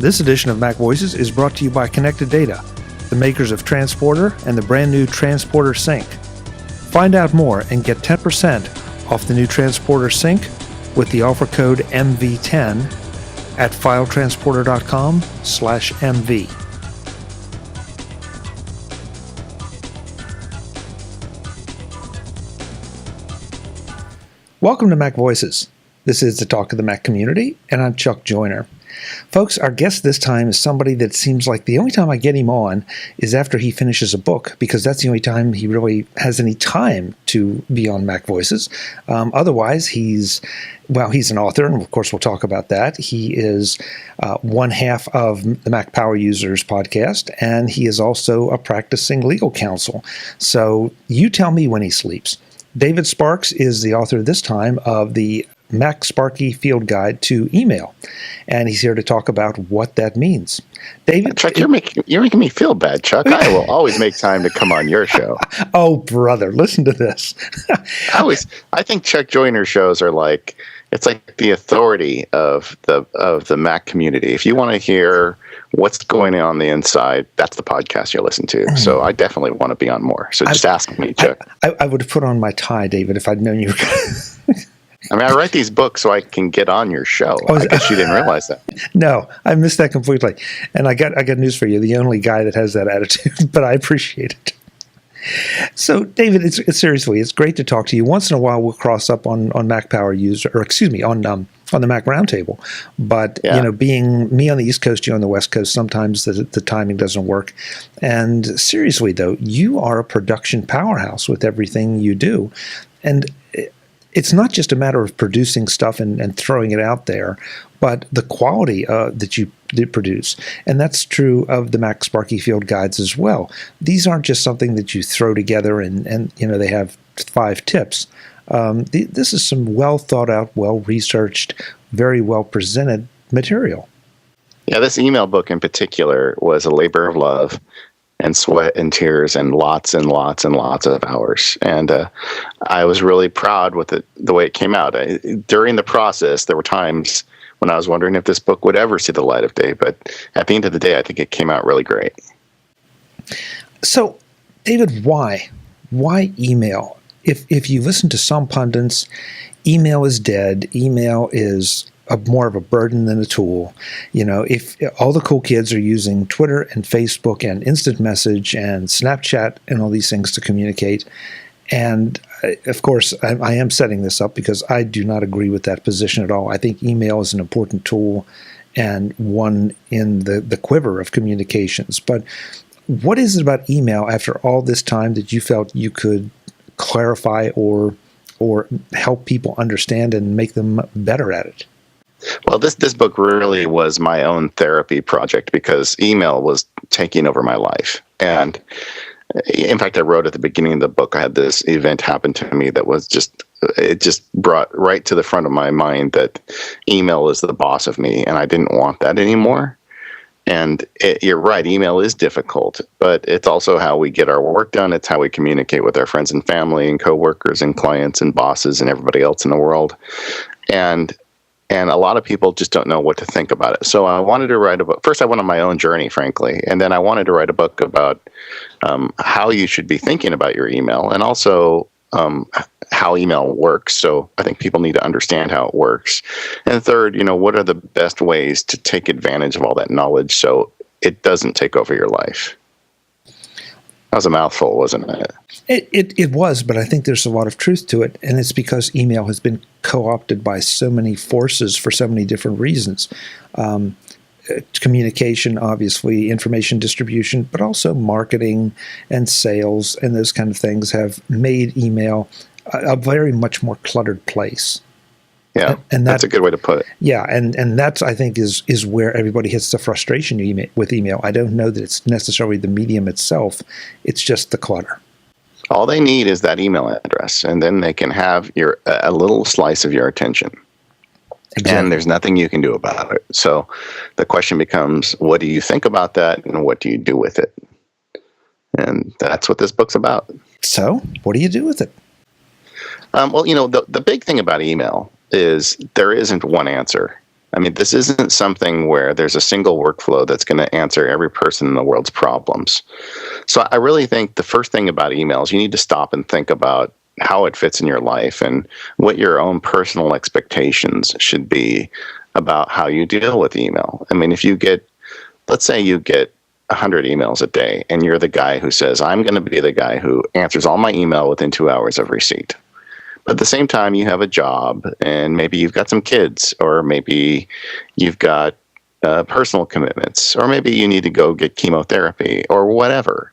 This edition of MacVoices is brought to you by Connected Data, the makers of Transporter and the brand new Transporter Sync. Find out more and get 10% off the new Transporter Sync with the offer code MV10 at filetransporter.com/MV. Welcome to MacVoices. This is the talk of the Mac community, and I'm Chuck Joyner. Folks, our guest this time is somebody that seems like the only time I get him on is after he finishes a book, because that's the only time he really has any time to be on MacVoices. Otherwise, he's an author, and of course we'll talk about that. He is one half of the Mac Power Users podcast, and he is also a practicing legal counsel. So you tell me when he sleeps. David Sparks is the author this time of the Mac Sparky Field Guide to Email, and he's here to talk about what that means. David, Chuck, you're making me feel bad, Chuck. I will always make time to come on your show. Oh, brother, listen to this. I think Chuck Joyner shows are like the authority of the Mac community. If you want to hear what's going on the inside, that's the podcast you listen to. So I definitely want to be on more. So just ask me, Chuck. I would have put on my tie, David, if I'd known you were going to. I mean, I write these books so I can get on your show. I guess you didn't realize that. No, I missed that completely. And I got news for you. The only guy that has that attitude, but I appreciate it. So, David, it's seriously, it's great to talk to you. Once in a while, we'll cross up on Mac Power User, or excuse me, on the Mac Roundtable. But being me on the East Coast, you on the West Coast, sometimes the timing doesn't work. And seriously, though, you are a production powerhouse with everything you do, and it's not just a matter of producing stuff and throwing it out there, but the quality that you produce. And that's true of the Mac Sparky Field Guides as well. These aren't just something that you throw together and they have 5 tips. This is some well thought out, well researched, very well presented material. Yeah, this email book in particular was a labor of love and sweat and tears and lots and lots and lots of hours. And I was really proud with the way it came out. During the process, there were times when I was wondering if this book would ever see the light of day. But at the end of the day, I think it came out really great. So, David, why? Why email? If you listen to some pundits, email is dead. Email is more of a burden than a tool. If all the cool kids are using Twitter and Facebook and Instant Message and Snapchat and all these things to communicate, and of course I am setting this up because I do not agree with that position at all. I think email is an important tool and one in the quiver of communications. But what is it about email after all this time that you felt you could clarify or help people understand and make them better at it? Well, this book really was my own therapy project because email was taking over my life. And in fact, I wrote at the beginning of the book, I had this event happen to me that was it just brought right to the front of my mind that email is the boss of me, and I didn't want that anymore. And you're right, email is difficult, but it's also how we get our work done. It's how we communicate with our friends and family and coworkers and clients and bosses and everybody else in the world. And a lot of people just don't know what to think about it. So I wanted to write a book. First, I went on my own journey, frankly. And then I wanted to write a book about how you should be thinking about your email and also how email works. So I think people need to understand how it works. And third, what are the best ways to take advantage of all that knowledge so it doesn't take over your life? That was a mouthful, wasn't it? It was, but I think there's a lot of truth to it, and it's because email has been co-opted by so many forces for so many different reasons. Communication, obviously, information distribution, but also marketing and sales and those kind of things have made email a very much more cluttered place. Yeah, and that's a good way to put it. Yeah, and that's, I think, is where everybody hits the frustration with email. I don't know that it's necessarily the medium itself. It's just the clutter. All they need is that email address, and then they can have a little slice of your attention. Exactly. And there's nothing you can do about it. So the question becomes, what do you think about that, and what do you do with it? And that's what this book's about. So what do you do with it? Well, the big thing about email is there isn't one answer. I mean, this isn't something where there's a single workflow that's going to answer every person in the world's problems. So I really think the first thing about emails, you need to stop and think about how it fits in your life and what your own personal expectations should be about how you deal with email. I mean, let's say you get 100 emails a day and you're the guy who says, I'm going to be the guy who answers all my email within 2 hours of receipt. But at the same time, you have a job and maybe you've got some kids, or maybe you've got personal commitments, or maybe you need to go get chemotherapy or whatever.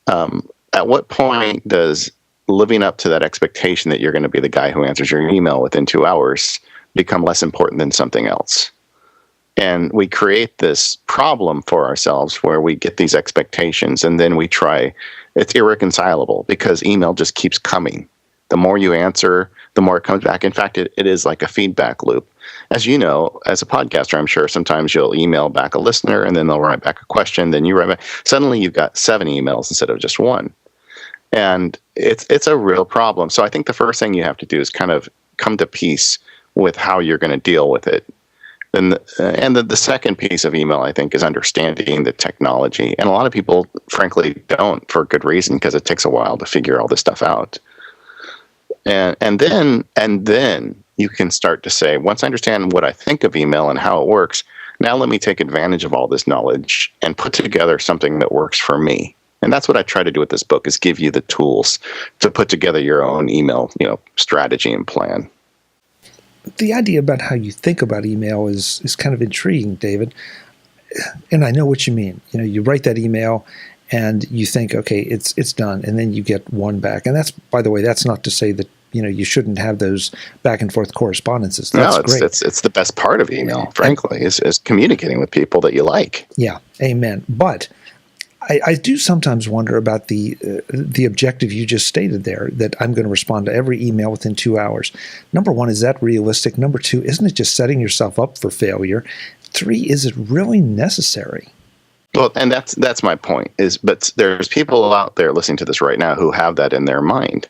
At what point does living up to that expectation that you're going to be the guy who answers your email within 2 hours become less important than something else? And we create this problem for ourselves where we get these expectations and then it's irreconcilable because email just keeps coming. The more you answer, the more it comes back. In fact, it is like a feedback loop. As you know, as a podcaster, I'm sure sometimes you'll email back a listener and then they'll write back a question. Then you write back. Suddenly you've got 7 emails instead of just one. And it's a real problem. So I think the first thing you have to do is kind of come to peace with how you're going to deal with it. And the second piece of email, I think, is understanding the technology. And a lot of people, frankly, don't, for good reason, because it takes a while to figure all this stuff out. And then you can start to say, once I understand what I think of email and how it works, now let me take advantage of all this knowledge and put together something that works for me. And that's what I try to do with this book, is give you the tools to put together your own email, strategy and plan. The idea about how you think about email is kind of intriguing, David. And I know what you mean. You write that email and you think, okay, it's done, and then you get one back. And by the way, that's not to say that you shouldn't have those back and forth correspondences. That's great. It's the best part of email, frankly, is communicating with people that you like. Yeah, amen. But I do sometimes wonder about the objective you just stated there, that I'm going to respond to every email within 2 hours. Number one, is that realistic? Number two, isn't it just setting yourself up for failure? 3, is it really necessary? Well, and that's my point. But there's people out there listening to this right now who have that in their mind.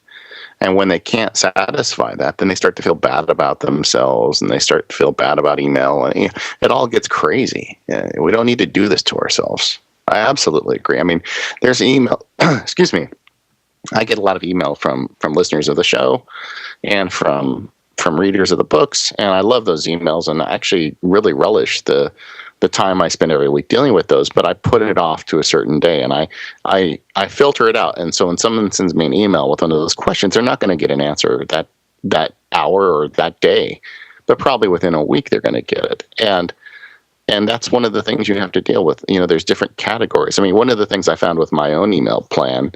And when they can't satisfy that, then they start to feel bad about themselves, and they start to feel bad about email, and it all gets crazy. We don't need to do this to ourselves. I absolutely agree. I mean, there's email. Excuse me. I get a lot of email from listeners of the show and from readers of the books, and I love those emails, and I actually really relish the time I spend every week dealing with those. But I put it off to a certain day, and I filter it out. And so when someone sends me an email with one of those questions, they're not going to get an answer that hour or that day, but probably within a week they're going to get it. And that's one of the things you have to deal with. There's different categories. I mean, one of the things I found with my own email plan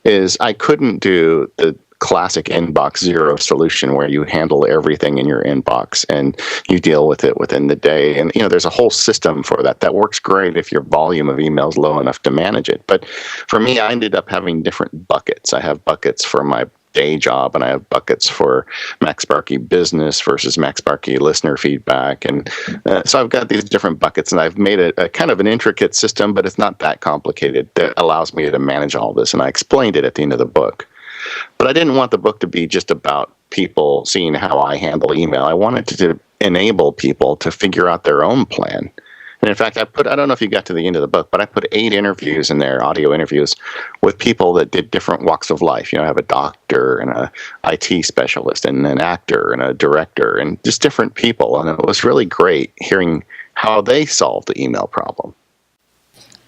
is I couldn't do the classic inbox zero solution where you handle everything in your inbox and you deal with it within the day. And, there's a whole system for that. That works great if your volume of email is low enough to manage it. But for me, I ended up having different buckets. I have buckets for my day job, and I have buckets for MacSparky business versus MacSparky listener feedback. And so I've got these different buckets, and I've made a kind of an intricate system, but it's not that complicated, that allows me to manage all this. And I explained it at the end of the book. But I didn't want the book to be just about people seeing how I handle email. I wanted to enable people to figure out their own plan. And in fact, I don't know if you got to the end of the book, but I put 8 interviews in there, audio interviews, with people that did different walks of life. I have a doctor and a IT specialist and an actor and a director and just different people. And it was really great hearing how they solved the email problem.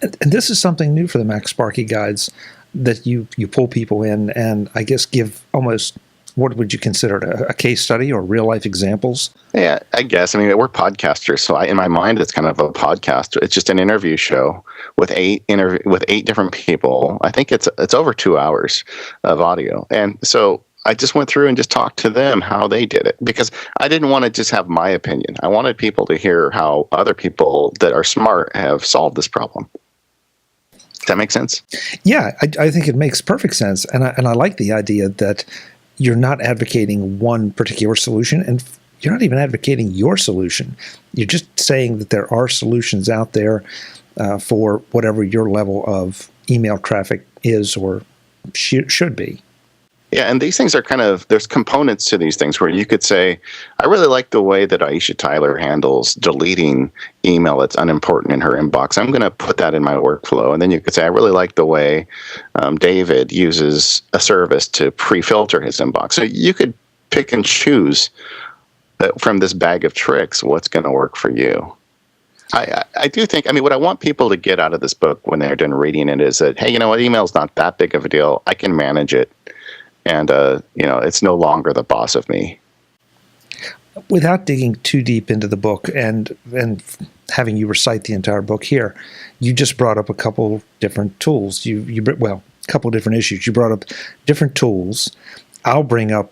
And this is something new for the MacSparky guides, that you pull people in and I guess give almost, what would you consider it, a case study or real life examples? Yeah, I guess. I mean, we're podcasters, so in my mind, it's kind of a podcast. It's just an interview show with 8 different people. I think it's over 2 hours of audio, and so I just went through and just talked to them how they did it, because I didn't want to just have my opinion. I wanted people to hear how other people that are smart have solved this problem. Does that make sense? Yeah, I think it makes perfect sense, and I like the idea that you're not advocating one particular solution, and you're not even advocating your solution. You're just saying that there are solutions out there for whatever your level of email traffic is or should be. Yeah, and these things are there's components to these things where you could say, I really like the way that Aisha Tyler handles deleting email that's unimportant in her inbox. I'm going to put that in my workflow. And then you could say, I really like the way David uses a service to pre-filter his inbox. So you could pick and choose from this bag of tricks what's going to work for you. I do think, what I want people to get out of this book when they're done reading it is that, hey, you know what, email's not that big of a deal. I can manage it. And, it's no longer the boss of me. Without digging too deep into the book and having you recite the entire book here, you just brought up a couple different tools. A couple different issues. You brought up different tools. I'll bring up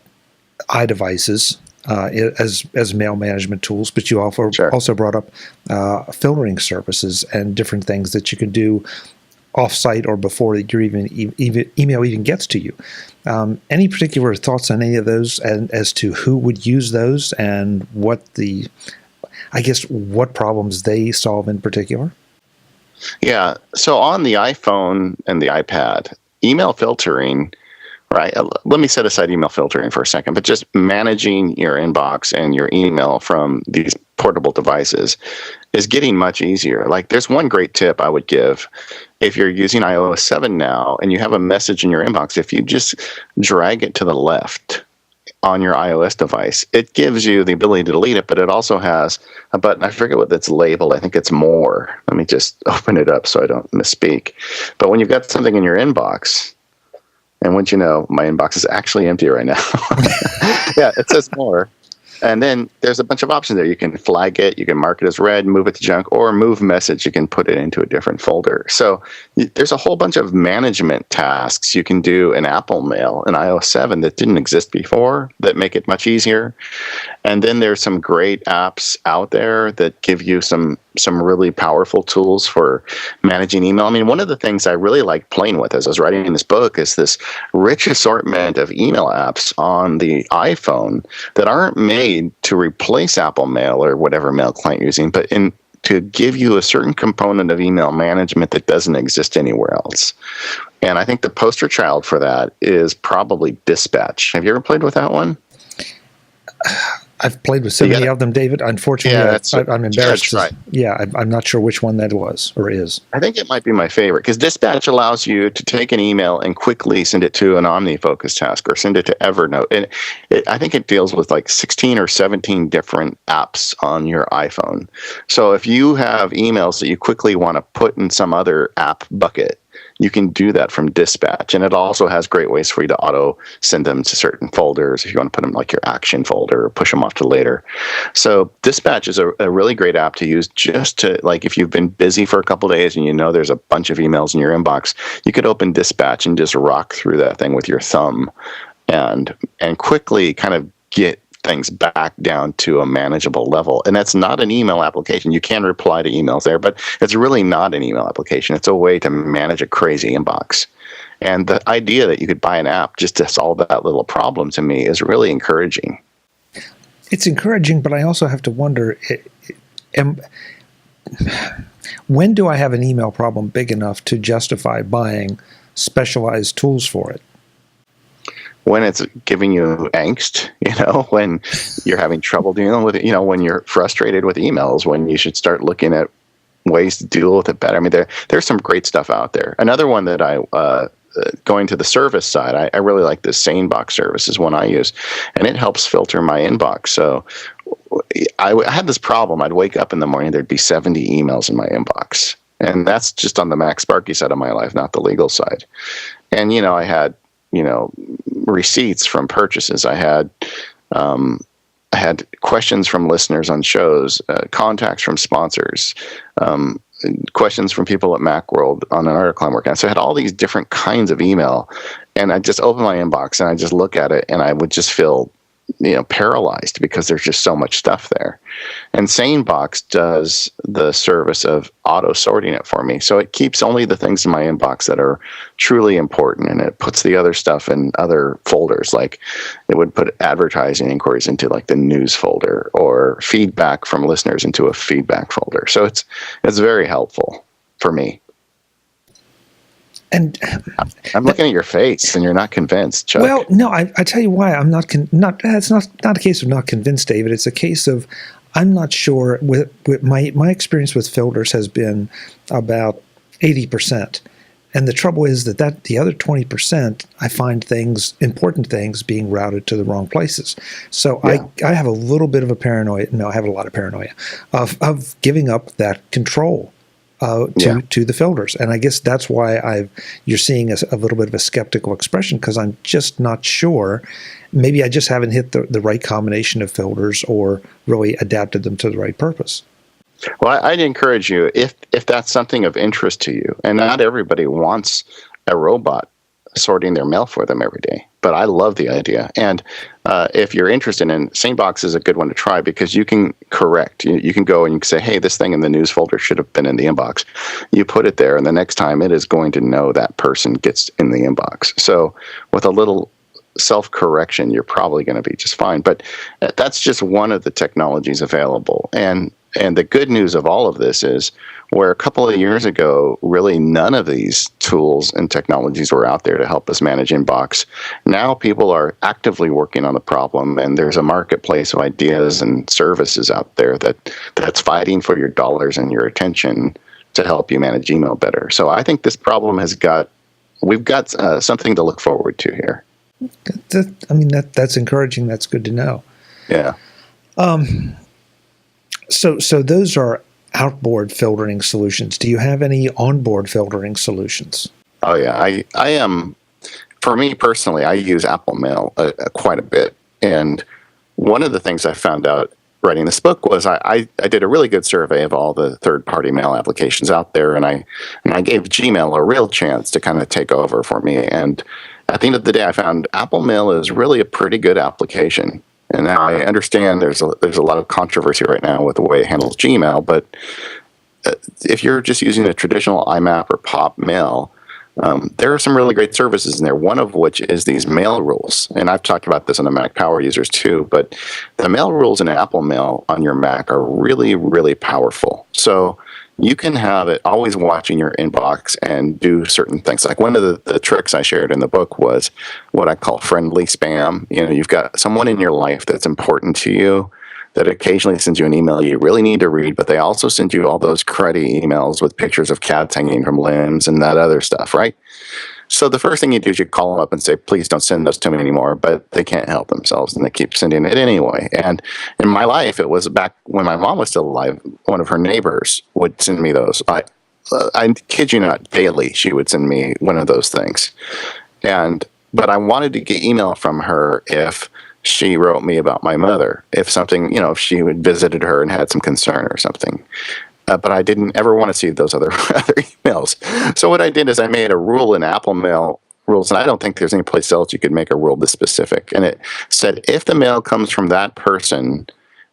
iDevices as mail management tools, but you also brought up filtering services and different things that you can do off-site or before your email even gets to you. Any particular thoughts on any of those, and as to who would use those and what problems they solve in particular? Yeah. So on the iPhone and the iPad, email filtering, right? Let me set aside email filtering for a second, but just managing your inbox and your email from these portable devices is getting much easier. Like, there's one great tip I would give. If you're using iOS 7 now and you have a message in your inbox, if you just drag it to the left on your iOS device, it gives you the ability to delete it, but it also has a button. I forget what that's labeled. I think it's more. Let me just open it up so I don't misspeak. But when you've got something in your inbox, and once you know, my inbox is actually empty right now. Yeah, it says more. And then there's a bunch of options there. You can flag it, you can mark it as read, move it to junk, or move message. You can put it into a different folder. So there's a whole bunch of management tasks you can do in Apple Mail in iOS 7 that didn't exist before that make it much easier. And then there's some great apps out there that give you some really powerful tools for managing email. One of the things I really like playing with as I was writing this book is this rich assortment of email apps on the iPhone that aren't made to replace Apple Mail or whatever mail client you're using, but to give you a certain component of email management that doesn't exist anywhere else. And I think the poster child for that is probably Dispatch. Have you ever played with that one? I've played with so many of them, David. Unfortunately, I'm embarrassed. Right. I'm not sure which one that was or is. I think it might be my favorite because Dispatch allows you to take an email and quickly send it to an OmniFocus task or send it to Evernote. And I think it deals with like 16 or 17 different apps on your iPhone. So if you have emails that you quickly want to put in some other app bucket, you can do that from Dispatch. And it also has great ways for you to auto send them to certain folders if you want to put them like your action folder or push them off to later. So Dispatch is a really great app to use just to, like, if you've been busy for a couple of days and you know there's a bunch of emails in your inbox, you could open Dispatch and just rock through that thing with your thumb and quickly kind of get things back down to a manageable level. And that's not an email application. You can reply to emails there, but it's really not an email application. It's a way to manage a crazy inbox. And the idea that you could buy an app just to solve that little problem to me is really encouraging. It's encouraging, but I also have to wonder, when do I have an email problem big enough to justify buying specialized tools for it? When it's giving you angst, when you're having trouble dealing with it, when you're frustrated with emails, when you should start looking at ways to deal with it better. There's some great stuff out there. Another one that going to the service side, I really like this SaneBox service is one I use, and it helps filter my inbox. So I had this problem. I'd wake up in the morning, there'd be 70 emails in my inbox. And that's just on the Mac Sparky side of my life, not the legal side. And, I had, receipts from purchases. I had questions from listeners on shows, contacts from sponsors, questions from people at Macworld on an article I'm working on. So I had all these different kinds of email, and I just open my inbox and I just look at it and I would just feel paralyzed because there's just so much stuff there. And SaneBox does the service of auto sorting it for me. So it keeps only the things in my inbox that are truly important, and it puts the other stuff in other folders. Like it would put advertising inquiries into like the news folder, or feedback from listeners into a feedback folder. So it's very helpful for me. And I'm looking at your face, and you're not convinced, Chuck. well, no, I tell you why I'm not. It's not a case of not convinced, David. It's a case of I'm not sure. With my experience with filters has been about 80%. And the trouble is that the other 20%, I find important things being routed to the wrong places. So yeah. I have a little bit of a paranoia. No, I have a lot of paranoia of giving up that control to the filters. And I guess that's why you're seeing a little bit of a skeptical expression, because I'm just not sure. Maybe I just haven't hit the right combination of filters or really adapted them to the right purpose. Well, I'd encourage you, if that's something of interest to you, and not everybody wants a robot sorting their mail for them every day, but I love the idea. And if you're interested in SaneBox is a good one to try, because you can correct. You can go and you can say, hey, this thing in the news folder should have been in the inbox. You put it there, and the next time it is going to know that person gets in the inbox. So with a little self-correction, you're probably going to be just fine. But that's just one of the technologies available. And the good news of all of this is, where a couple of years ago, really none of these tools and technologies were out there to help us manage inbox. Now people are actively working on the problem, and there's a marketplace of ideas and services out there that's fighting for your dollars and your attention to help you manage email better. So I think this problem we've got something to look forward to here. That's encouraging. That's good to know. Yeah. So those are outboard filtering solutions. Do you have any onboard filtering solutions? Oh yeah, I am. For me personally, I use Apple Mail quite a bit, and one of the things I found out writing this book was I did a really good survey of all the third-party mail applications out there, and I gave Gmail a real chance to kind of take over for me. And at the end of the day, I found Apple Mail is really a pretty good application. And now I understand there's a lot of controversy right now with the way it handles Gmail, but if you're just using a traditional IMAP or POP mail, there are some really great services in there, one of which is these mail rules. And I've talked about this on the Mac Power users too, but the mail rules in Apple Mail on your Mac are really, really powerful. So you can have it always watching your inbox and do certain things. Like one of the tricks I shared in the book was what I call friendly spam. You've got someone in your life that's important to you that occasionally sends you an email you really need to read, but they also send you all those cruddy emails with pictures of cats hanging from limbs and that other stuff, right? So the first thing you do is you call them up and say, please don't send those to me anymore, but they can't help themselves, and they keep sending it anyway. And in my life, it was back when my mom was still alive, one of her neighbors would send me those. I kid you not, daily she would send me one of those things. But I wanted to get email from her if she wrote me about my mother, if something, if she had visited her and had some concern or something. But I didn't ever want to see those other emails. So what I did is I made a rule in Apple Mail rules, and I don't think there's any place else you could make a rule this specific. And it said if the mail comes from that person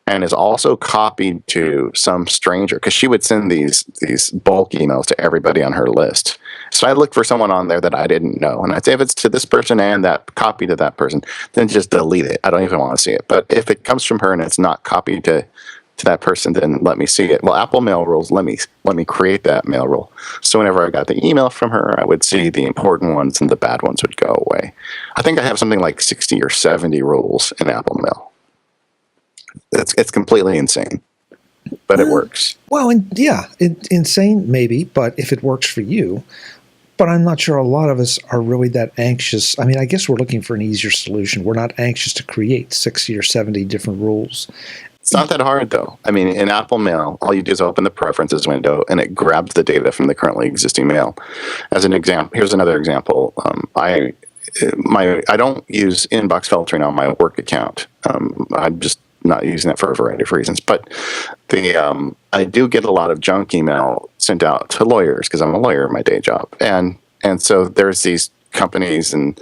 and is also copied to some stranger, because she would send these bulk emails to everybody on her list. So I looked for someone on there that I didn't know, and I'd say if it's to this person and that copy to that person, then just delete it. I don't even want to see it. But if it comes from her and it's not copied to that person, then let me see it. Well, Apple Mail rules let me create that mail rule. So whenever I got the email from her, I would see the important ones and the bad ones would go away. I think I have something like 60 or 70 rules in Apple Mail. It's completely insane, but it works. Well, insane maybe, but if it works for you. But I'm not sure a lot of us are really that anxious. I mean, I guess we're looking for an easier solution. We're not anxious to create 60 or 70 different rules. It's not that hard, though. I mean, in Apple Mail, all you do is open the preferences window, and it grabs the data from the currently existing mail. As an example, here's another example. I don't use inbox filtering on my work account. I'm just not using that for a variety of reasons. But I do get a lot of junk email sent out to lawyers because I'm a lawyer in my day job, and so there's these companies and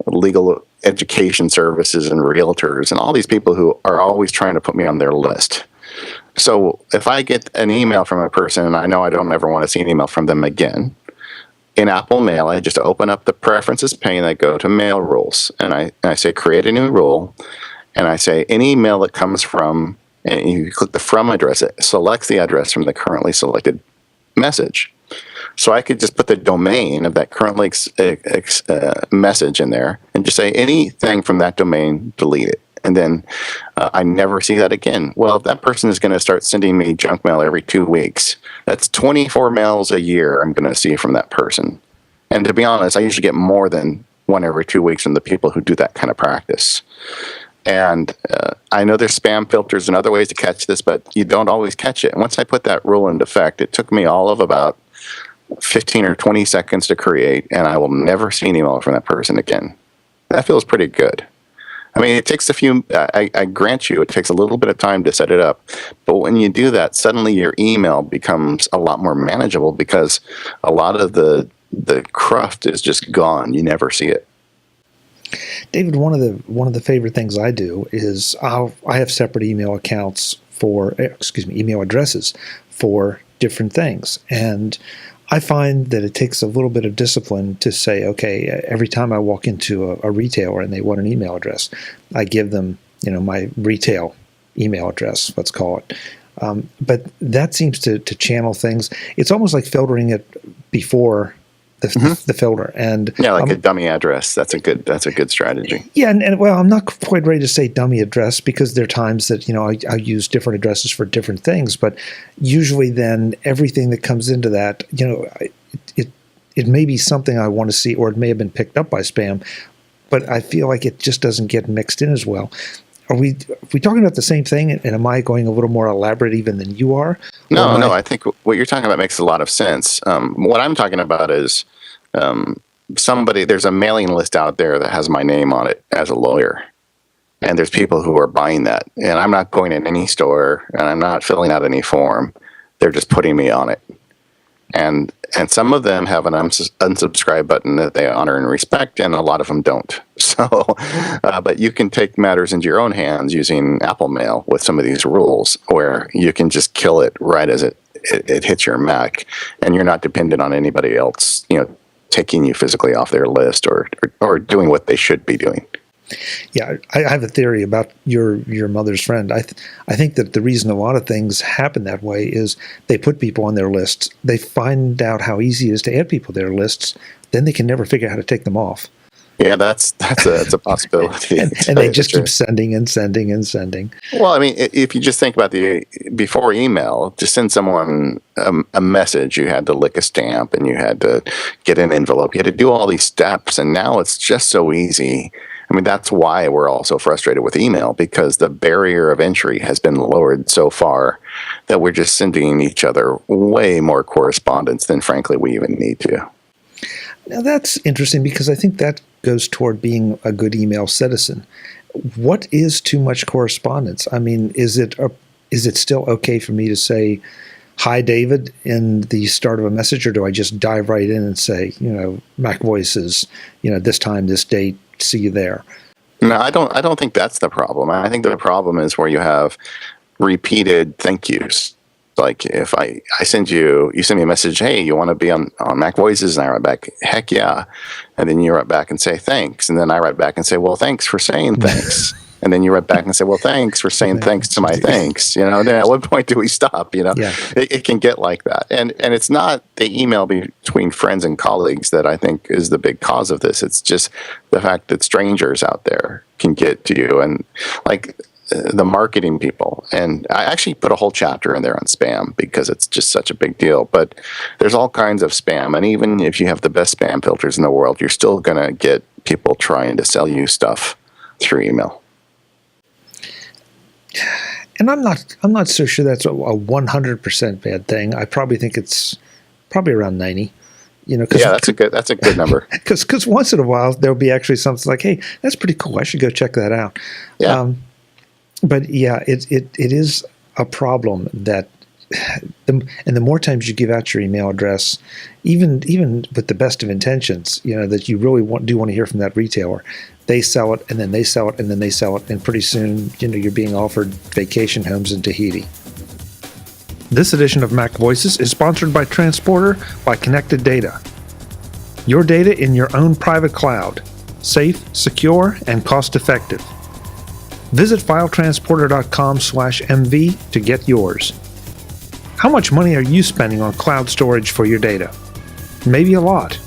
legal education services and realtors and all these people who are always trying to put me on their list. So if I get an email from a person and I know I don't ever want to see an email from them again, in Apple Mail, I just open up the preferences pane, I go to mail rules, and I say create a new rule, and I say any email that comes from, and you click the from address, it selects the address from the currently selected message. So I could just put the domain of that current message in there and just say anything from that domain, delete it. And then I never see that again. Well, if that person is going to start sending me junk mail every 2 weeks, that's 24 mails a year I'm going to see from that person. And to be honest, I usually get more than one every 2 weeks from the people who do that kind of practice. And I know there's spam filters and other ways to catch this, but you don't always catch it. Once I put that rule into effect, it took me all of about 15 or 20 seconds to create, and I will never see an email from that person again. That feels pretty good. I mean, it takes I grant you, it takes a little bit of time to set it up. But when you do that, suddenly your email becomes a lot more manageable because a lot of the cruft is just gone. You never see it. David, one of the favorite things I do is I have separate email accounts email addresses for different things. And I find that it takes a little bit of discipline to say, okay, every time I walk into a retailer and they want an email address, I give them, my retail email address, let's call it. But that seems to channel things. It's almost like filtering it before the filter, and like a dummy address. That's a good strategy. Yeah, and well, I'm not quite ready to say dummy address because there are times that I use different addresses for different things, but usually then everything that comes into that, it may be something I want to see, or it may have been picked up by spam, but I feel like it just doesn't get mixed in as well. Are we talking about the same thing, and am I going a little more elaborate even than you are? No, I think what you're talking about makes a lot of sense. What I'm talking about is there's a mailing list out there that has my name on it as a lawyer, and there's people who are buying that, and I'm not going in any store, and I'm not filling out any form. They're just putting me on it. And some of them have an unsubscribe button that they honor and respect, and a lot of them don't. So, but you can take matters into your own hands using Apple Mail with some of these rules, where you can just kill it right as it hits your Mac, and you're not dependent on anybody else, taking you physically off their list or doing what they should be doing. Yeah, I have a theory about your mother's friend. I think that the reason a lot of things happen that way is they put people on their lists. They find out how easy it is to add people to their lists. Then they can never figure out how to take them off. Yeah, that's a possibility. and they just keep sending and sending and sending. Well, I mean, if you just think about before email, to send someone a message, you had to lick a stamp and you had to get an envelope. You had to do all these steps, and now it's just so easy. I mean, that's why we're all so frustrated with email, because the barrier of entry has been lowered so far that we're just sending each other way more correspondence than, frankly, we even need to. Now, that's interesting because I think that goes toward being a good email citizen. What is too much correspondence? I mean, is it still okay for me to say, "Hi, David," in the start of a message, or do I just dive right in and say, MacVoices, this time, this date, see you there? No, I don't think that's the problem. I think the problem is where you have repeated thank yous. Like if you send me a message, "Hey, you want to be on MacVoices?" And I write back, "Heck yeah." And then you write back and say thanks. And then I write back and say, "Well, thanks for saying thanks." And then you write back and say, "Well, thanks for saying thanks to my thanks." Then at what point do we stop? Yeah. It can get like that. And it's not the email between friends and colleagues that I think is the big cause of this. It's just the fact that strangers out there can get to you, and like the marketing people. And I actually put a whole chapter in there on spam because it's just such a big deal. But there's all kinds of spam. And even if you have the best spam filters in the world, you're still going to get people trying to sell you stuff through email. And I'm not so sure that's a 100% bad thing. I probably think it's probably around 90. That's a good number. Because once in a while there'll be actually something like, "Hey, that's pretty cool. I should go check that out." Yeah. But yeah, it is a problem that, the more times you give out your email address, even with the best of intentions, that you really want to hear from that retailer, they sell it, and then they sell it, and then they sell it, and pretty soon, you're being offered vacation homes in Tahiti. This edition of MacVoices is sponsored by Transporter by Connected Data. Your data in your own private cloud, safe, secure, and cost-effective. Visit filetransporter.com/MV to get yours. How much money are you spending on cloud storage for your data? Maybe a lot.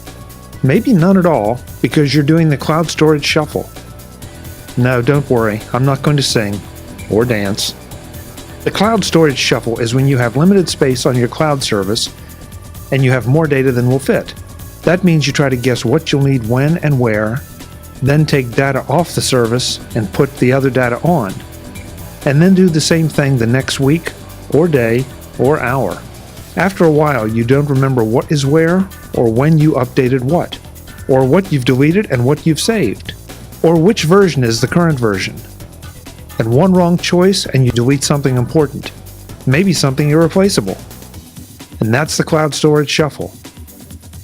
Maybe none at all, because you're doing the cloud storage shuffle. No, don't worry, I'm not going to sing or dance. The cloud storage shuffle is when you have limited space on your cloud service and you have more data than will fit. That means you try to guess what you'll need when and where, then take data off the service and put the other data on, and then do the same thing the next week or day or hour. After a while, you don't remember what is where, or when you updated what, or what you've deleted and what you've saved, or which version is the current version. And one wrong choice and you delete something important, maybe something irreplaceable. And that's the cloud storage shuffle.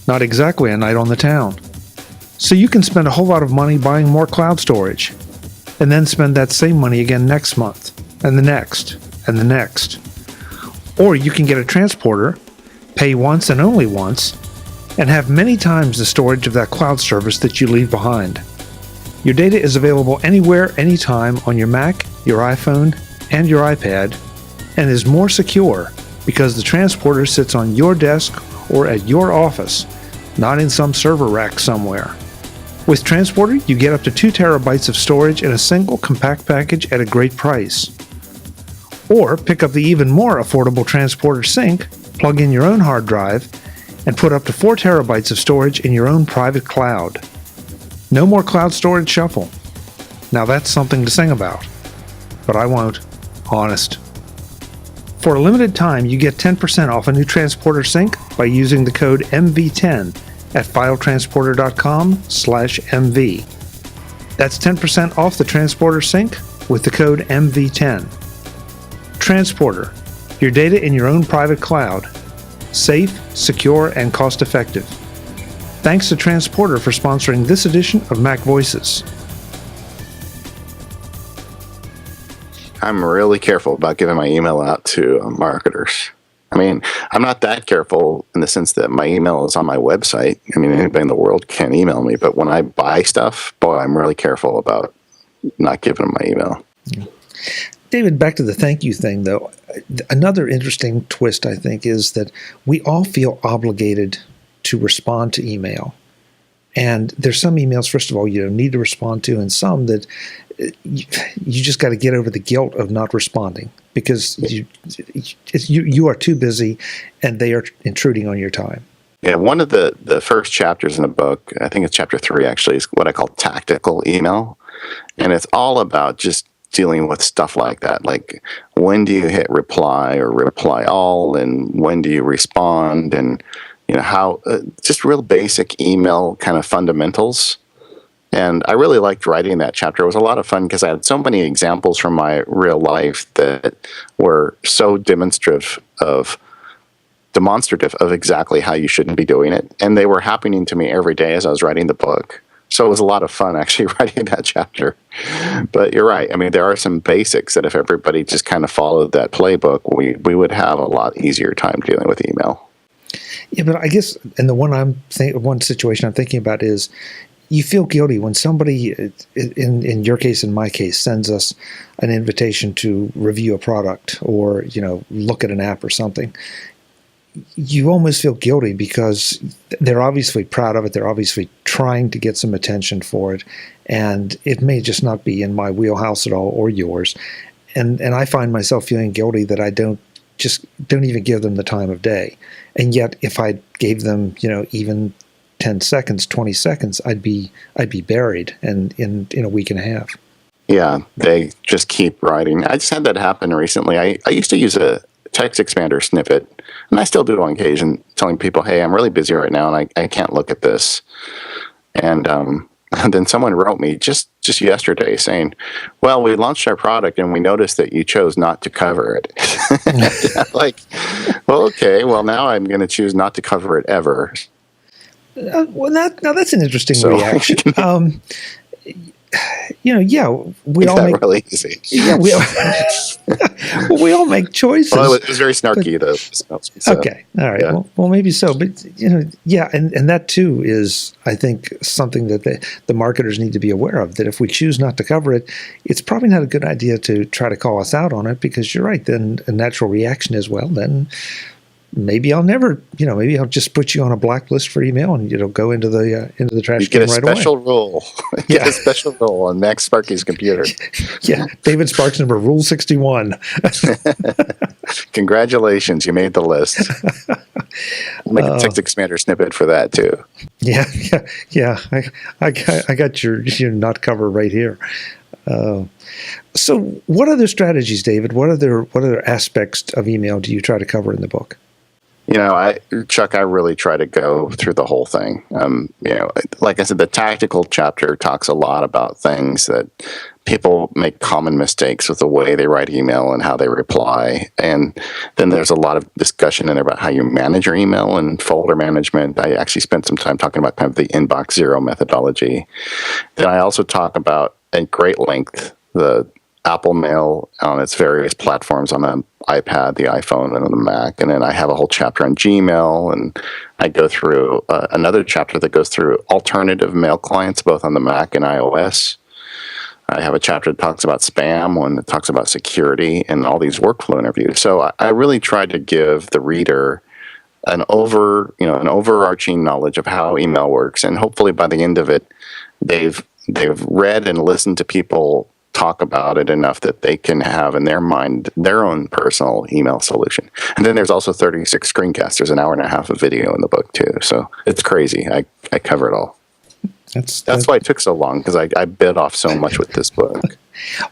Not exactly a night on the town. So you can spend a whole lot of money buying more cloud storage, and then spend that same money again next month, and the next, and the next. Or you can get a transporter, pay once and only once, and have many times the storage of that cloud service that you leave behind. Your data is available anywhere, anytime on your Mac, your iPhone, and your iPad, and is more secure because the transporter sits on your desk or at your office, not in some server rack somewhere. With Transporter, you get up to 2 terabytes of storage in a single compact package at a great price. Or pick up the even more affordable Transporter Sync, plug in your own hard drive, and put up to 4 terabytes of storage in your own private cloud. No more cloud storage shuffle. Now that's something to sing about. But I won't. Honest. For a limited time, you get 10% off a new Transporter Sync by using the code MV10 at filetransporter.com/MV. That's 10% off the Transporter Sync with the code MV10. Transporter, your data in your own private cloud. Safe, secure, and cost-effective. Thanks to Transporter for sponsoring this edition of MacVoices. I'm really careful about giving my email out to marketers. I mean, I'm not that careful in the sense that my email is on my website. I mean, anybody in the world can email me, but when I buy stuff, boy, I'm really careful about not giving them my email. David, back to the thank you thing, though. Another interesting twist, I think, is that we all feel obligated to respond to email. And there's some emails, first of all, you don't need to respond to, and some that you just got to get over the guilt of not responding because you are too busy and they are intruding on your time. Yeah, one of the first chapters in the book, I think it's chapter 3 actually, is what I call tactical email. And it's all about just dealing with stuff like that. Like, when do you hit reply or reply all, and when do you respond, and how just real basic email kind of fundamentals. And I really liked writing that chapter. It was a lot of fun because I had so many examples from my real life that were so demonstrative of exactly how you shouldn't be doing it. And they were happening to me every day as I was writing the book. So it was a lot of fun actually writing that chapter. But you're right. I mean, there are some basics that if everybody just kind of followed that playbook, we would have a lot easier time dealing with email. Yeah, but I guess, and the one situation I'm thinking about is, you feel guilty when somebody, in your case, in my case, sends us an invitation to review a product or look at an app or something. You almost feel guilty because they're obviously proud of it. They're obviously trying to get some attention for it, and it may just not be in my wheelhouse at all or yours. And I find myself feeling guilty that I don't even give them the time of day. And yet, if I gave them, even 10 seconds, 20 seconds, I'd be buried and in a week and a half. Yeah, they just keep writing. I just had that happen recently. I used to use a text expander snippet, and I still do on occasion, telling people, hey, I'm really busy right now, and I can't look at this. And then someone wrote me just yesterday saying, well, we launched our product, and we noticed that you chose not to cover it. Like, well, okay, well, now I'm going to choose not to cover it ever. Well, now that's an interesting reaction. We all make really easy. Yeah, we all make choices. Well, it was very snarky, though. So, okay, all right. Yeah. Well, maybe so, but and that too is, I think, something that the marketers need to be aware of. That if we choose not to cover it, it's probably not a good idea to try to call us out on it, because you're right. Then a natural reaction is, well, then maybe I'll never, maybe I'll just put you on a blacklist for email, and it'll go into the trash You can get a right special away. rule. Yeah. Get a special rule on Max Sparky's computer. Yeah, David Sparks number Rule 61. Congratulations, you made the list. We'll make a text expander snippet for that too. Yeah. I got your nut cover right here. So, what other strategies, David? What other aspects of email do you try to cover in the book? Chuck, I really try to go through the whole thing. Like I said, the tactical chapter talks a lot about things that people make common mistakes with the way they write email and how they reply. And then there's a lot of discussion in there about how you manage your email and folder management. I actually spent some time talking about kind of the inbox zero methodology. Then I also talk about, at great length, the Apple Mail on its various platforms on the iPad, the iPhone, and on the Mac. And then I have a whole chapter on Gmail, and I go through another chapter that goes through alternative mail clients, both on the Mac and iOS. I have a chapter that talks about spam, one that talks about security, and all these workflow interviews. So I really tried to give the reader an overarching knowledge of how email works, and hopefully by the end of it, they've read and listened to people talk about it enough that they can have in their mind their own personal email solution. And then there's also 36 screencasts. There's an hour and a half of video in the book too. So it's crazy. I cover it all. That's why it took so long, because I bit off so much with this book.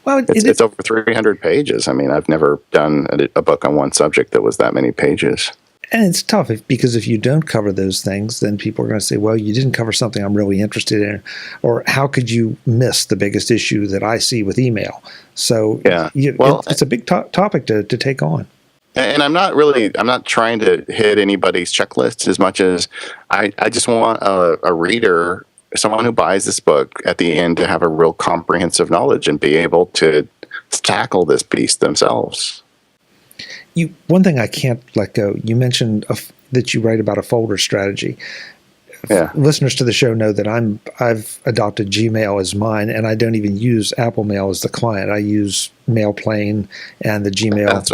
Well, it's over 300 pages. I mean, I've never done a book on one subject that was that many pages. And it's tough because if you don't cover those things, then people are going to say, well, you didn't cover something I'm really interested in, or how could you miss the biggest issue that I see with email? So it's a big topic to take on. And I'm not trying to hit anybody's checklist as much as I just want a reader, someone who buys this book at the end, to have a real comprehensive knowledge and be able to tackle this piece themselves. One thing I can't let go, you mentioned that you write about a folder strategy. Yeah. Listeners to the show know that I've adopted Gmail as mine, and I don't even use Apple Mail as the client. I use Mailplane and the Gmail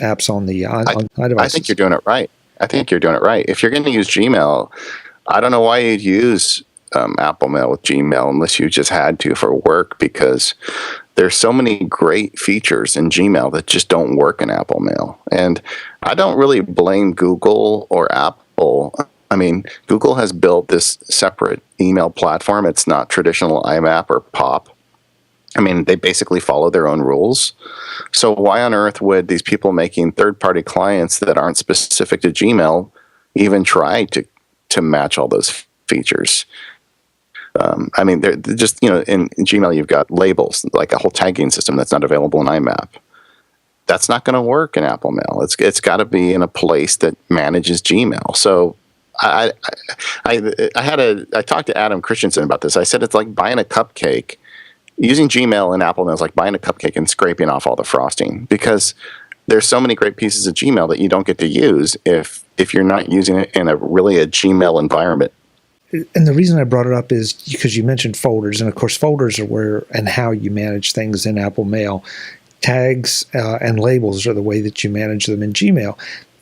apps on the iDevices. I think you're doing it right. If you're going to use Gmail, I don't know why you'd use Apple Mail with Gmail unless you just had to for work, because there's so many great features in Gmail that just don't work in Apple Mail. And I don't really blame Google or Apple. I mean, Google has built this separate email platform. It's not traditional IMAP or POP. I mean, they basically follow their own rules. So why on earth would these people making third-party clients that aren't specific to Gmail even try to match all those features? I mean, they're just, in Gmail, you've got labels, like a whole tagging system that's not available in IMAP. That's not going to work in Apple Mail. It's got to be in a place that manages Gmail. So I talked to Adam Christensen about this. I said it's like buying a cupcake. Using Gmail in Apple Mail is like buying a cupcake and scraping off all the frosting, because there's so many great pieces of Gmail that you don't get to use if you're not using it in a Gmail environment. And the reason I brought it up is because you mentioned folders, and of course folders are where and how you manage things in Apple Mail. Tags and labels are the way that you manage them in Gmail.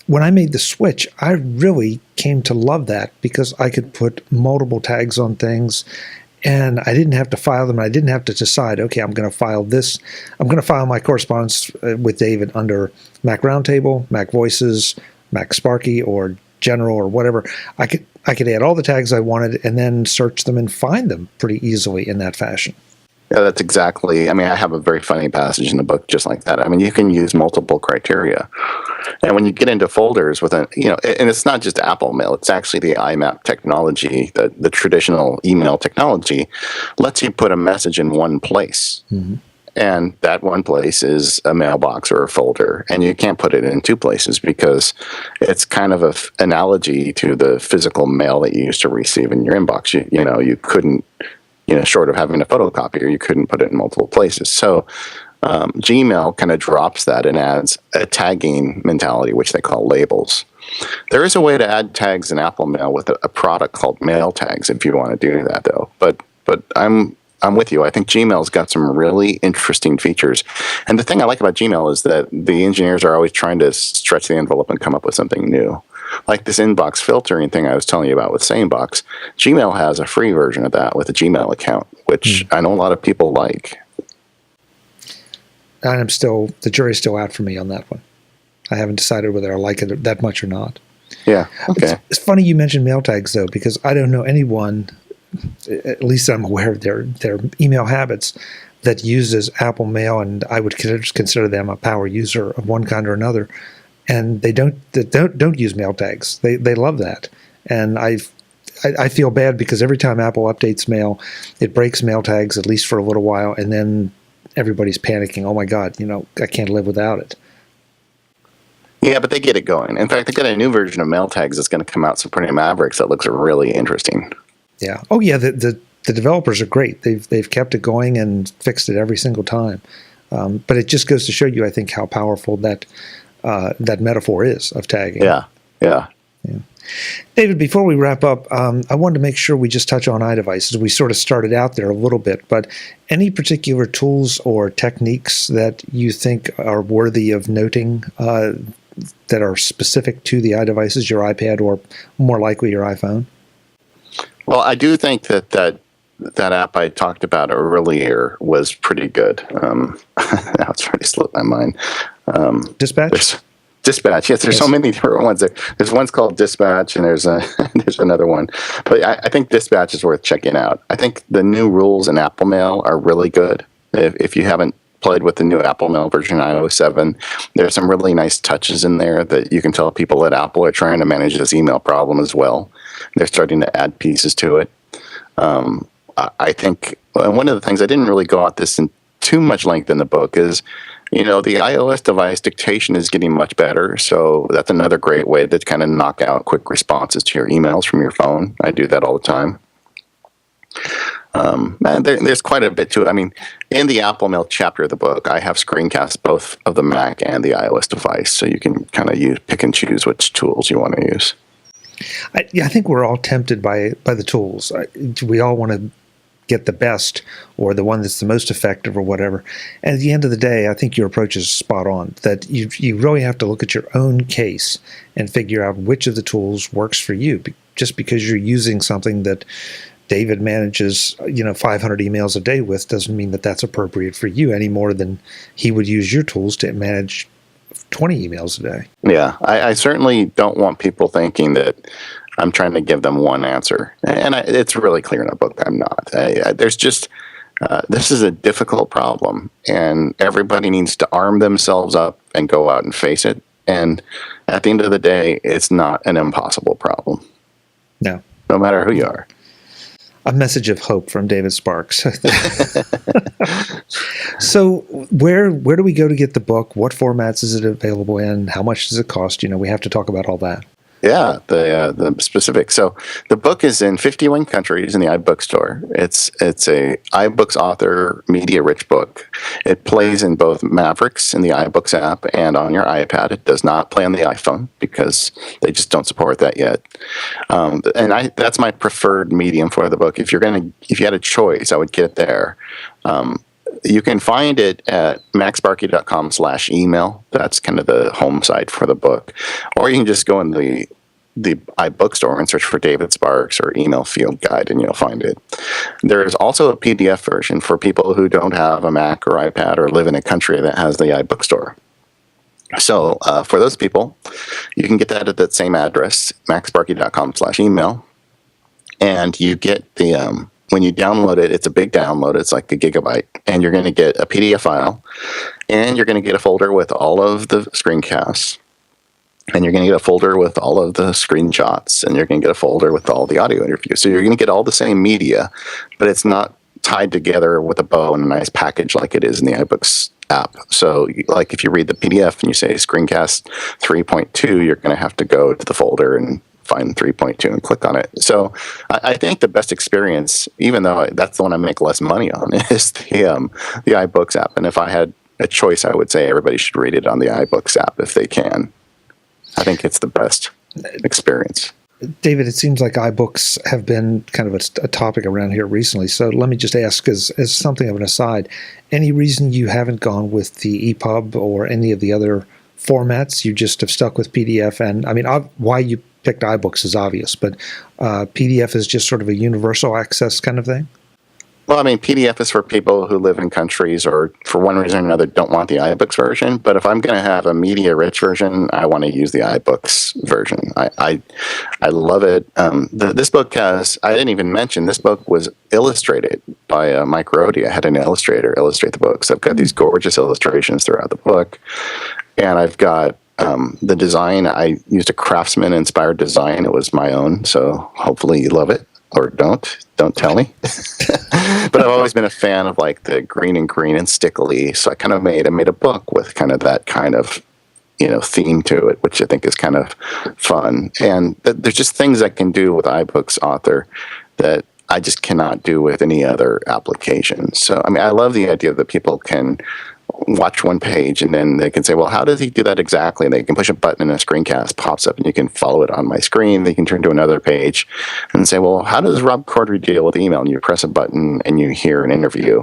When I made the switch, I really came to love that, because I could put multiple tags on things, and I didn't have to file them. I didn't have to decide, okay, I'm going to file this. I'm going to file my correspondence with David under Mac Roundtable, MacVoices, Mac Sparky, or General, or whatever. I could add all the tags I wanted and then search them and find them pretty easily in that fashion. Yeah, that's exactly. I mean, I have a very funny passage in the book just like that. I mean, you can use multiple criteria. And when you get into folders with and it's not just Apple Mail, it's actually the IMAP technology, the traditional email technology, lets you put a message in one place. Mm-hmm. And that one place is a mailbox or a folder. And you can't put it in two places, because it's kind of an analogy to the physical mail that you used to receive in your inbox. You couldn't, short of having a photocopier, you couldn't put it in multiple places. So Gmail kind of drops that and adds a tagging mentality, which they call labels. There is a way to add tags in Apple Mail with a product called Mail Tags if you want to do that, though. But I'm I'm with you. I think Gmail's got some really interesting features. And the thing I like about Gmail is that the engineers are always trying to stretch the envelope and come up with something new. Like this inbox filtering thing I was telling you about with SaneBox. Gmail has a free version of that with a Gmail account, which I know a lot of people like. And the jury's still out for me on that one. I haven't decided whether I like it that much or not. Yeah, okay. It's funny you mentioned mail tags, though, because I don't know anyone, at least I'm aware of their email habits, that uses Apple Mail, and I would consider them a power user of one kind or another. And they don't use mail tags. They love that, and I feel bad because every time Apple updates mail, it breaks mail tags at least for a little while, and then everybody's panicking. Oh my God, I can't live without it. Yeah, but they get it going. In fact, they got a new version of mail tags that's going to come out supporting Mavericks that looks really interesting. Yeah. Oh yeah. The developers are great. They've kept it going and fixed it every single time. But it just goes to show you, I think, how powerful that metaphor is of tagging. Yeah. David, before we wrap up, I wanted to make sure we just touch on iDevices. We sort of started out there a little bit, but any particular tools or techniques that you think are worthy of noting that are specific to the iDevices, your iPad, or more likely your iPhone? Well, I do think that app I talked about earlier was pretty good. Now it's trying to slip my mind. Dispatch? Dispatch, yes. There's so many different ones. There's one's called Dispatch, and there's another one. But I think Dispatch is worth checking out. I think the new rules in Apple Mail are really good. If you haven't played with the new Apple Mail version iOS 7, there's some really nice touches in there that you can tell people at Apple are trying to manage this email problem as well. They're starting to add pieces to it. I think one of the things, I didn't really go at this in too much length in the book, is the iOS device dictation is getting much better. So that's another great way to kind of knock out quick responses to your emails from your phone. I do that all the time. And there's quite a bit to it. I mean, in the Apple Mail chapter of the book, I have screencasts both of the Mac and the iOS device, so you can kind of pick and choose which tools you want to use. I think we're all tempted by the tools. We all want to get the best or the one that's the most effective or whatever. And at the end of the day, I think your approach is spot on, that you really have to look at your own case and figure out which of the tools works for you. Just because you're using something that David manages 500 emails a day with doesn't mean that that's appropriate for you any more than he would use your tools to manage 20 emails a day. Yeah, I certainly don't want people thinking that I'm trying to give them one answer. And it's really clear in the book I'm not. There's just, this is a difficult problem, and everybody needs to arm themselves up and go out and face it. And at the end of the day, it's not an impossible problem. No matter who you are. A message of hope from David Sparks. So where do we go to get the book? What formats is it available in? How much does it cost? We have to talk about all that. Yeah, the specifics. So the book is in 51 countries in the iBookstore. It's a iBooks author media rich book. It plays in both Mavericks in the iBooks app and on your iPad. It does not play on the iPhone because they just don't support that yet. And that's my preferred medium for the book. If you had a choice, I would get it there. You can find it at macsparky.com/email. That's kind of the home site for the book. Or you can just go in the iBookstore and search for David Sparks or Email Field Guide, and you'll find it. There is also a PDF version for people who don't have a Mac or iPad or live in a country that has the iBookstore. So for those people, you can get that at that same address, macsparky.com/email. And you get the... when you download it, it's a big download. It's like a gigabyte. And you're going to get a PDF file. And you're going to get a folder with all of the screencasts. And you're going to get a folder with all of the screenshots. And you're going to get a folder with all the audio interviews. So you're going to get all the same media, but it's not tied together with a bow in a nice package like it is in the iBooks app. So like if you read the PDF and you say screencast 3.2, you're going to have to go to the folder and find 3.2 and click on it. So I think the best experience, even though that's the one I make less money on, is the iBooks app. And if I had a choice, I would say everybody should read it on the iBooks app if they can. I think it's the best experience. David, it seems like iBooks have been kind of a topic around here recently. So let me just ask, as something of an aside, any reason you haven't gone with the EPUB or any of the other formats? You just have stuck with PDF? And I mean, why you picked iBooks is obvious, but PDF is just sort of a universal access kind of thing? Well, I mean, PDF is for people who live in countries or for one reason or another don't want the iBooks version. But if I'm going to have a media-rich version, I want to use the iBooks version. I love it. This book has, I didn't even mention, this book was illustrated by Mike Rohde. I had an illustrator illustrate the book. So I've got these gorgeous illustrations throughout the book. And I've got the design. I used a craftsman-inspired design. It was my own. So hopefully you love it. Or don't tell me. But I've always been a fan of like the green and stickily. So I kind of made a book with kind of that kind of, theme to it, which I think is kind of fun. And there's just things I can do with iBooks Author that I just cannot do with any other application. So, I mean, I love the idea that people can watch one page and then they can say, well, how does he do that exactly? And they can push a button and a screencast pops up and you can follow it on my screen. They can turn to another page and say, well, how does Rob Corddry deal with email? And you press a button and you hear an interview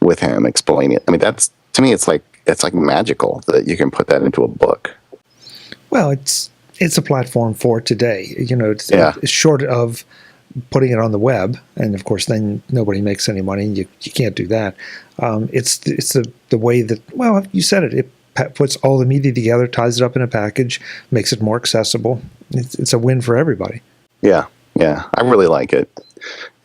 with him explaining it. I mean, that's, to me, it's like magical that you can put that into a book. Well, it's a platform for today. It's short of putting it on the web, and of course, then nobody makes any money, and you can't do that. It's the way that, well, you said it. It puts all the media together, ties it up in a package, makes it more accessible. It's a win for everybody. Yeah, I really like it.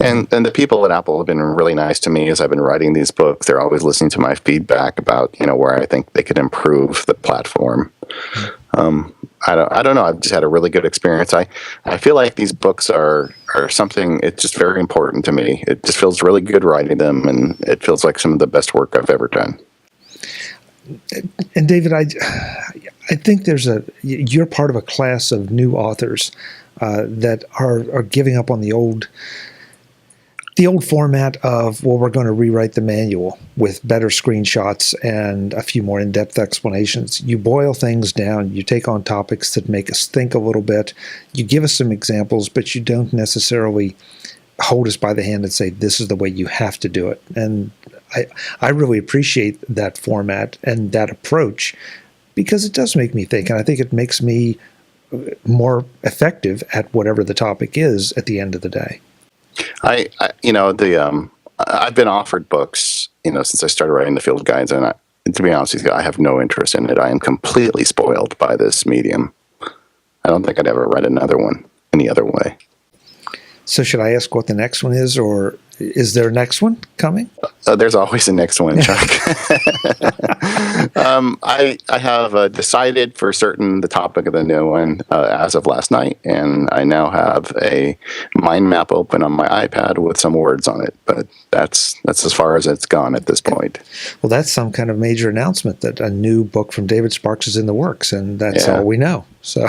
And the people at Apple have been really nice to me as I've been writing these books. They're always listening to my feedback about where I think they could improve the platform. I don't know. I've just had a really good experience. I feel like these books are something. It's just very important to me. It just feels really good writing them, and it feels like some of the best work I've ever done. And David, I think you're part of a class of new authors that are giving up on the old format of, well, we're going to rewrite the manual with better screenshots and a few more in-depth explanations. You boil things down. You take on topics that make us think a little bit. You give us some examples, but you don't necessarily hold us by the hand and say, this is the way you have to do it. And I really appreciate that format and that approach because it does make me think, and I think it makes me more effective at whatever the topic is at the end of the day. I've been offered books, since I started writing the field guides, and to be honest with you, I have no interest in it. I am completely spoiled by this medium. I don't think I'd ever write another one any other way. So should I ask what the next one is, or is there a next one coming? There's always a next one, Chuck. I have decided for certain the topic of the new one as of last night, and I now have a mind map open on my iPad with some words on it. But that's as far as it's gone at this point. Well, that's some kind of major announcement that a new book from David Sparks is in the works, and that's all we know. So.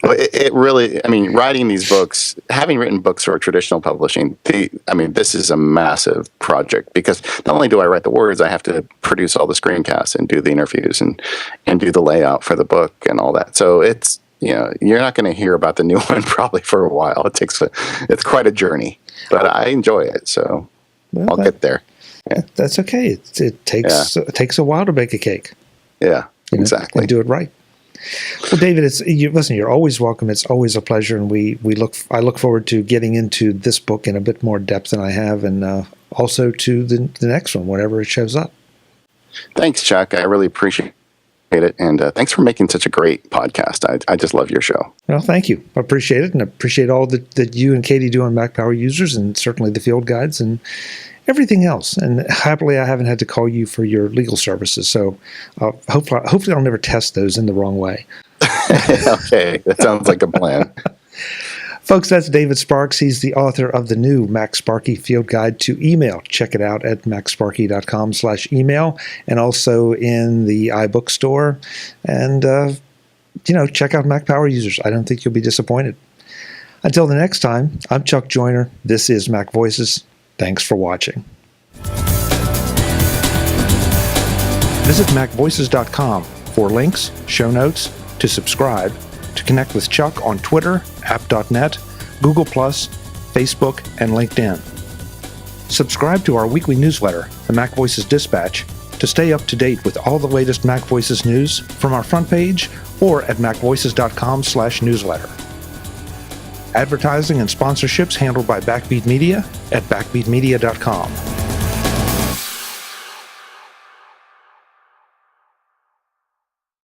Well, it really, writing these books, having written books for traditional publishing, this is a massive project because not only do I write the words, I have to produce all the screencasts and do the interviews and do the layout for the book and all that. So it's, you're not going to hear about the new one probably for a while. It's quite a journey, but I enjoy it. So I'll get there. Yeah. That's okay. It takes a while to bake a cake. Yeah, exactly. And do it right. Well, David, you're always welcome. It's always a pleasure, and I look forward to getting into this book in a bit more depth than I have, and also to the next one, whenever it shows up. Thanks, Chuck. I really appreciate it, and thanks for making such a great podcast. I just love your show. Well, thank you. I appreciate it, and I appreciate all that you and Katie do on Mac Power Users, and certainly the field guides and everything else. And happily, I haven't had to call you for your legal services. So hopefully I'll never test those in the wrong way. Okay, that sounds like a plan. Folks, that's David Sparks. He's the author of the new MacSparky Field Guide to Email. Check it out at macsparky.com/email and also in the iBook store. And, check out Mac Power Users. I don't think you'll be disappointed. Until the next time, I'm Chuck Joyner. This is MacVoices. Thanks for watching. Visit MacVoices.com for links, show notes, to subscribe, to connect with Chuck on Twitter, app.net, Google+, Facebook, and LinkedIn. Subscribe to our weekly newsletter, the MacVoices Dispatch, to stay up to date with all the latest MacVoices news from our front page or at macvoices.com/newsletter. Advertising and sponsorships handled by Backbeat Media at backbeatmedia.com.